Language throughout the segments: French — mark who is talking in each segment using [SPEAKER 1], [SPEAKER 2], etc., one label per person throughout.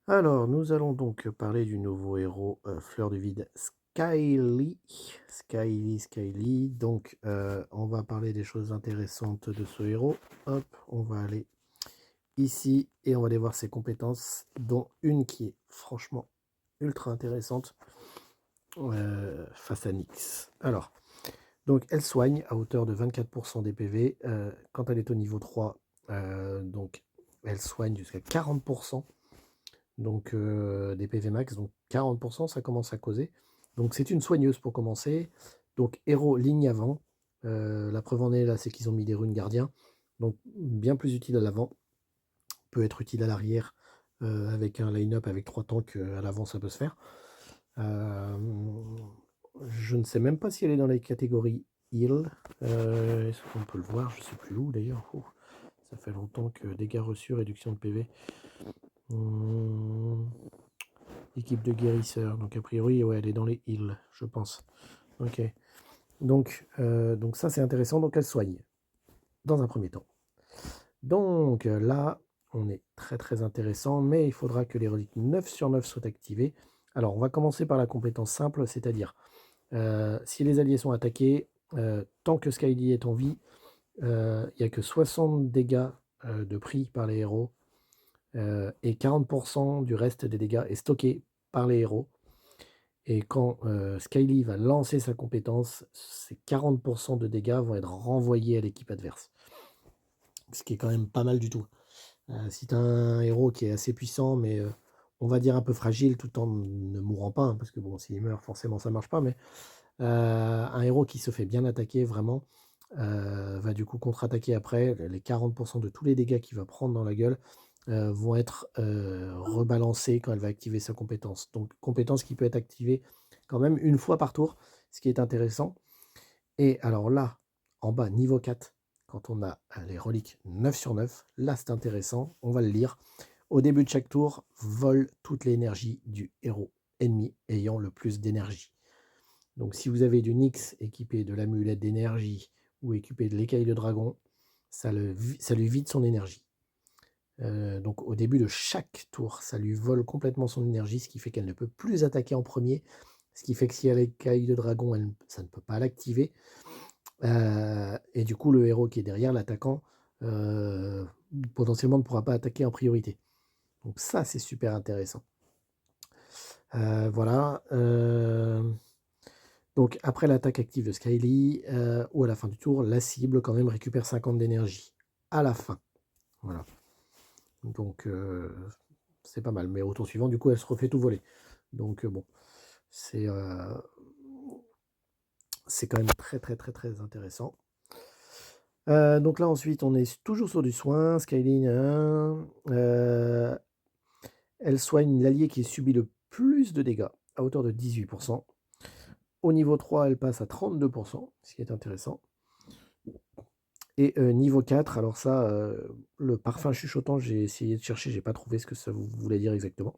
[SPEAKER 1] Alors, nous allons donc parler du nouveau héros Fleur du Vide, Skyly. Skyly. Donc, on va parler des choses intéressantes de ce héros. Hop, on va aller ici et on va aller voir ses compétences, dont une qui est franchement ultra intéressante face à Nyx. Alors, donc elle soigne à hauteur de 24% des PV. Quand elle est au niveau 3, donc elle soigne jusqu'à 40%. Donc des PV max, donc 40%, ça commence à causer. Donc c'est une soigneuse pour commencer. Donc héros ligne avant. La preuve en est là, c'est qu'ils ont mis des runes gardiens. Donc bien plus utile à l'avant. Peut être utile à l'arrière avec un line-up avec 3 tanks à l'avant, ça peut se faire. Je ne sais même pas si elle est dans les catégories heal. Est-ce qu'on peut le voir? Je ne sais plus où d'ailleurs. Oh, ça fait longtemps que dégâts reçus, réduction de PV. Équipe de guérisseurs. Donc a priori, ouais, elle est dans les heals, je pense. Ok. Donc ça, c'est intéressant. Donc elle soigne, dans un premier temps. Donc là, on est très très intéressant, mais il faudra que les reliques 9 sur 9 soient activées. Alors, on va commencer par la compétence simple, c'est-à-dire, si les alliés sont attaqués, tant que Skyly est en vie, il n'y a que 60 dégâts de prix par les héros, et 40% du reste des dégâts est stocké par les héros. Et quand Skyly va lancer sa compétence, ces 40% de dégâts vont être renvoyés à l'équipe adverse. Ce qui est quand même pas mal du tout. Si tu as un héros qui est assez puissant, mais on va dire un peu fragile, tout en ne mourant pas, hein, parce que bon, s'il meurt, forcément ça marche pas, mais un héros qui se fait bien attaquer, vraiment, va du coup contre-attaquer après. Les 40% de tous les dégâts qu'il va prendre dans la gueule vont être rebalancés quand elle va activer sa compétence. Donc compétence qui peut être activée quand même une fois par tour, ce qui est intéressant. Et alors là, en bas, niveau 4, quand on a les reliques 9 sur 9, là c'est intéressant, on va le lire. Au début de chaque tour, vole toute l'énergie du héros ennemi ayant le plus d'énergie. Donc si vous avez du Nyx équipé de l'amulette d'énergie ou équipé de l'écaille de dragon, ça lui vide son énergie. Donc au début de chaque tour, ça lui vole complètement son énergie, ce qui fait qu'elle ne peut plus attaquer en premier, ce qui fait que si elle a l'écaille de dragon, ça ne peut pas l'activer. Et du coup, le héros qui est derrière, l'attaquant, potentiellement ne pourra pas attaquer en priorité. Donc ça, c'est super intéressant. Voilà. Donc après l'attaque active de Skyly, ou à la fin du tour, la cible quand même récupère 50 d'énergie. À la fin. Voilà. Donc c'est pas mal. Mais au tour suivant, du coup, elle se refait tout voler. Donc bon, c'est quand même très très très très intéressant. Donc là ensuite on est toujours sur du soin, Skyline 1, elle soigne l'allié qui subit le plus de dégâts à hauteur de 18%. Au niveau 3 elle passe à 32%, ce qui est intéressant. Et niveau 4, alors ça, le parfum chuchotant, j'ai essayé de chercher, j'ai pas trouvé ce que ça voulait dire exactement.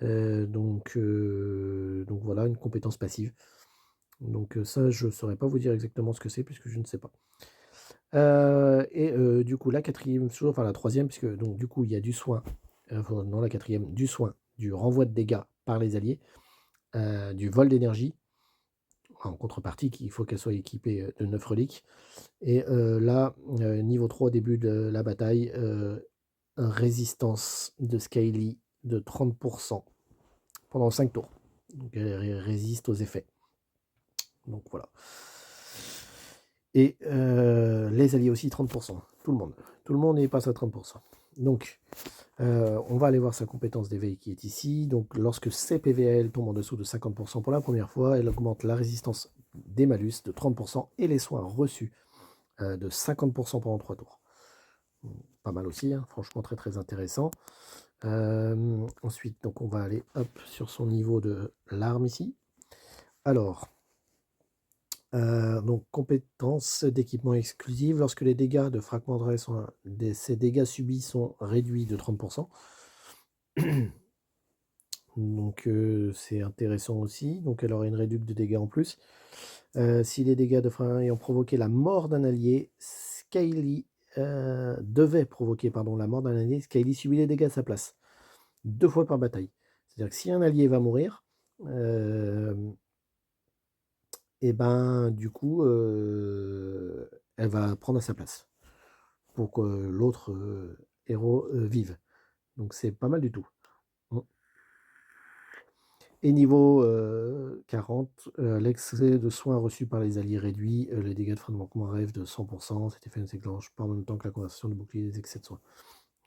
[SPEAKER 1] Donc voilà, une compétence passive. Donc ça, je saurais pas vous dire exactement ce que c'est puisque je ne sais pas. Et du coup, la quatrième, enfin la troisième, puisque donc du coup, il y a du soin, non la quatrième, du soin, du renvoi de dégâts par les alliés, du vol d'énergie, en contrepartie, il faut qu'elle soit équipée de 9 reliques. Et là, niveau 3 au début de la bataille, résistance de Skyly de 30% pendant 5 tours. Donc elle résiste aux effets. Donc voilà. Et les alliés aussi 30%. Tout le monde. Tout le monde y passe à 30%. Donc, on va aller voir sa compétence d'éveil qui est ici. Donc, lorsque ses PVL tombent en dessous de 50% pour la première fois, elle augmente la résistance des malus de 30% et les soins reçus de 50% pendant 3 tours. Pas mal aussi, hein, franchement très très intéressant. Ensuite, donc on va aller hop, sur son niveau de l'arme ici. Alors, donc compétence d'équipement exclusive, lorsque les dégâts de fragments de raie sont ces dégâts subis sont réduits de 30%. Donc c'est intéressant aussi. Donc elle aura une réduction de dégâts en plus. Si les dégâts de frein ayant provoqué la mort d'un allié, Skyly devait provoquer la mort d'un allié, Skyly subit les dégâts à sa place. 2 fois par bataille. C'est-à-dire que si un allié va mourir, et ben, du coup, elle va prendre à sa place pour que l'autre héros vive. Donc c'est pas mal du tout. Mm. Et niveau 40, l'excès de soins reçus par les alliés réduit les dégâts de fragmentement rêve de 100%. Cet effet ne s'éclenche pas en même temps que la conversion de bouclier des excès de soins.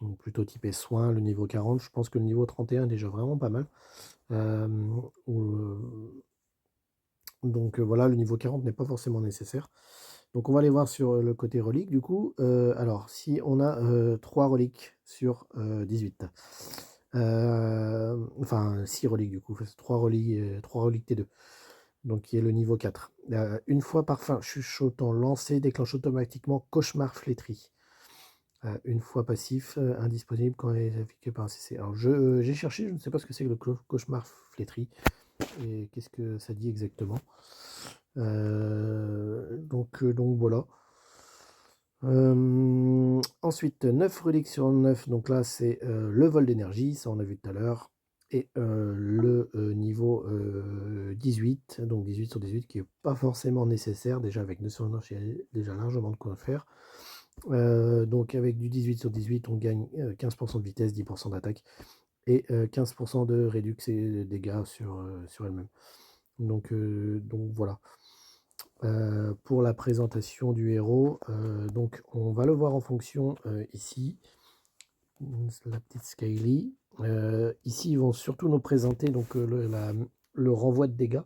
[SPEAKER 1] Donc plutôt typé soins, le niveau 40. Je pense que le niveau 31 est déjà vraiment pas mal. Donc voilà, le niveau 40 n'est pas forcément nécessaire. Donc on va aller voir sur le côté relique du coup. Alors si on a 3 reliques sur 18, enfin 6 reliques du coup, 3 reliques T2, donc qui est le niveau 4. Une fois par fin chuchotant lancé, déclenche automatiquement cauchemar flétri. Une fois passif, indisponible quand il est affecté par un CC. Alors j'ai cherché, je ne sais pas ce que c'est que le cauchemar flétri et qu'est-ce que ça dit exactement. Donc voilà. Ensuite, 9 reliques sur 9, donc là c'est le vol d'énergie, ça on a vu tout à l'heure, et le niveau 18, donc 18 sur 18 qui n'est pas forcément nécessaire, déjà avec 9 sur 9, il y a déjà largement de quoi faire. Donc avec du 18 sur 18, on gagne 15% de vitesse, 10% d'attaque, et 15% de réduction et de dégâts sur elle-même. Donc voilà. Pour la présentation du héros, donc on va le voir en fonction ici, la petite Scaly. Ici, ils vont surtout nous présenter donc, le renvoi de dégâts.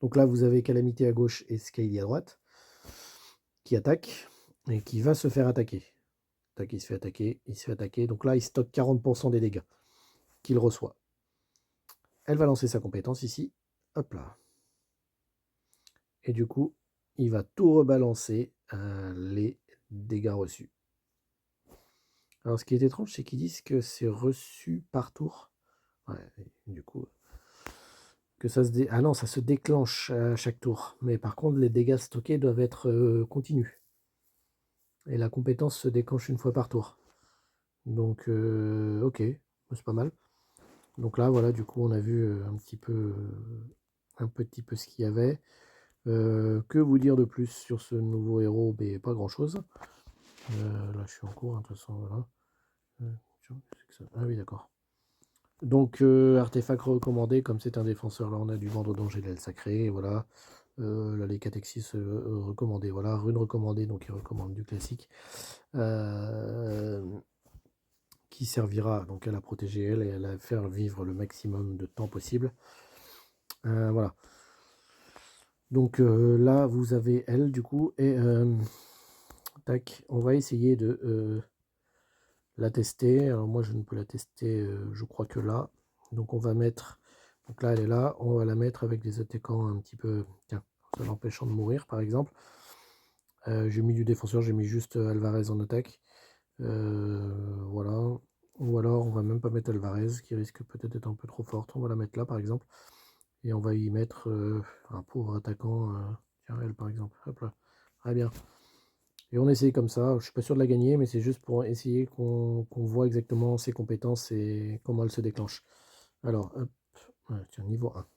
[SPEAKER 1] Donc là, vous avez Calamité à gauche et Scaly à droite, qui attaque et qui va se faire attaquer. Tac, il se fait attaquer, il se fait attaquer. Donc là, il stocke 40% des dégâts qu'il reçoit. Elle va lancer sa compétence ici. Hop là. Et du coup, il va tout rebalancer les dégâts reçus. Alors, ce qui est étrange, c'est qu'ils disent que c'est reçu par tour. Ouais, du coup, que ça se ah non, ça se déclenche à chaque tour. Mais par contre, les dégâts stockés doivent être continus. Et la compétence se déclenche une fois par tour. Donc, ok, c'est pas mal. Donc là, voilà, du coup, on a vu un petit peu ce qu'il y avait. Que vous dire de plus sur ce nouveau héros? Ben, pas grand-chose. Là, je suis en cours, hein, de toute façon, voilà. Ah oui, d'accord. Donc, artefact recommandé, comme c'est un défenseur, là on a du vendre danger de l'aile sacrée, voilà. Là, les catexis recommandés, voilà. Rune recommandée, donc il recommande du classique. Qui servira donc à la protéger elle et à la faire vivre le maximum de temps possible. Voilà. Donc là, vous avez elle, du coup, et tac, on va essayer de la tester. Alors moi, je ne peux la tester, je crois que là. Donc on va mettre, donc là, elle est là, on va la mettre avec des attaquants un petit peu, tiens, en l'empêchant de mourir, par exemple. J'ai mis du défenseur, j'ai mis juste Alvarez en attaque. Voilà. Ou alors, on va même pas mettre Alvarez, qui risque peut-être d'être un peu trop forte. On va la mettre là, par exemple. Et on va y mettre un pauvre attaquant. Tiens, elle, par exemple. Hop là. Très bien. Et on essaye comme ça. Je suis pas sûr de la gagner, mais c'est juste pour essayer qu'on voit exactement ses compétences et comment elle se déclenche. Alors, hop. Ouais, tiens, niveau 1.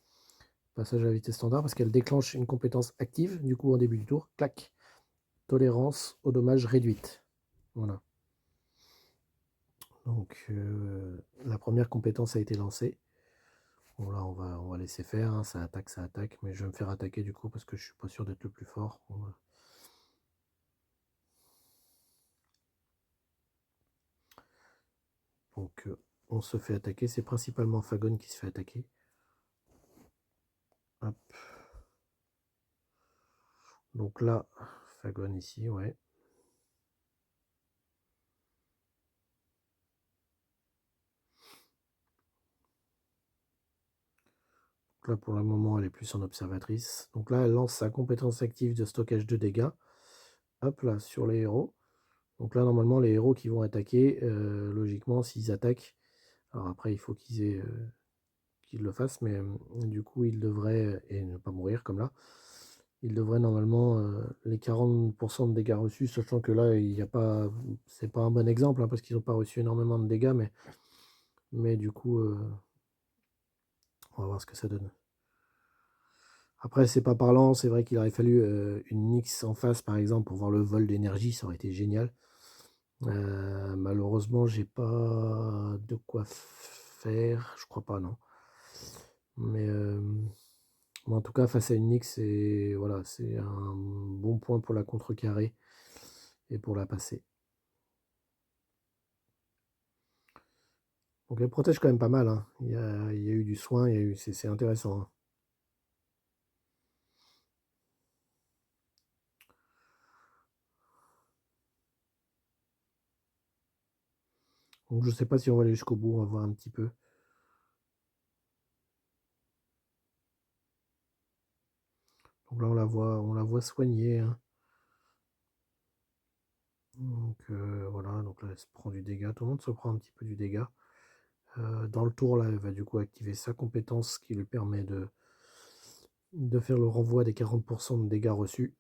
[SPEAKER 1] Passage à la vitesse standard, parce qu'elle déclenche une compétence active, du coup, en début du tour. Clac. Tolérance aux dommages réduite. Voilà. Donc, la première compétence a été lancée. Bon, là, on va laisser faire, hein. Ça attaque, mais je vais me faire attaquer du coup parce que je suis pas sûr d'être le plus fort. Donc, on se fait attaquer. C'est principalement Fagon qui se fait attaquer. Hop. Donc là, Fagon ici, ouais. Donc là, pour le moment, elle est plus en observatrice. Donc là, elle lance sa compétence active de stockage de dégâts. Hop là, sur les héros. Donc là, normalement, les héros qui vont attaquer, logiquement, s'ils attaquent, alors après, il faut qu'ils le fassent, mais du coup, ils devraient, et ne pas mourir comme là, ils devraient normalement les 40% de dégâts reçus, sachant que là, il n'y a pas, c'est pas un bon exemple, hein, parce qu'ils n'ont pas reçu énormément de dégâts, mais Mais du coup, on va voir ce que ça donne. Après, c'est pas parlant, c'est vrai qu'il aurait fallu une Nyx en face, par exemple, pour voir le vol d'énergie, ça aurait été génial. Malheureusement, j'ai pas de quoi faire, je crois pas, non. Mais en tout cas, face à une Nyx, voilà, c'est un bon point pour la contrecarrer et pour la passer. Donc elle protège quand même pas mal, hein. Il y a eu du soin, c'est intéressant, hein. Donc je sais pas si on va aller jusqu'au bout, on va voir un petit peu. Donc là on la voit soignée, hein. Donc voilà, donc là elle se prend du dégât, tout le monde se prend un petit peu du dégât. Dans le tour là, elle va du coup activer sa compétence qui lui permet de faire le renvoi des 40% de dégâts reçus.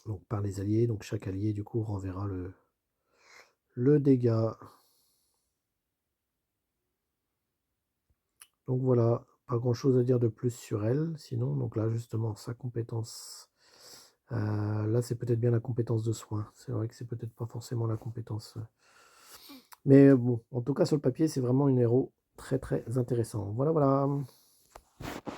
[SPEAKER 1] Donc par les alliés, donc chaque allié du coup renverra le dégât. Donc voilà, pas grand chose à dire de plus sur elle, sinon, donc là justement, sa compétence, là c'est peut-être bien la compétence de soin, c'est vrai que c'est peut-être pas forcément la compétence. Mais bon, en tout cas sur le papier, c'est vraiment une héros très très intéressant. Voilà, voilà.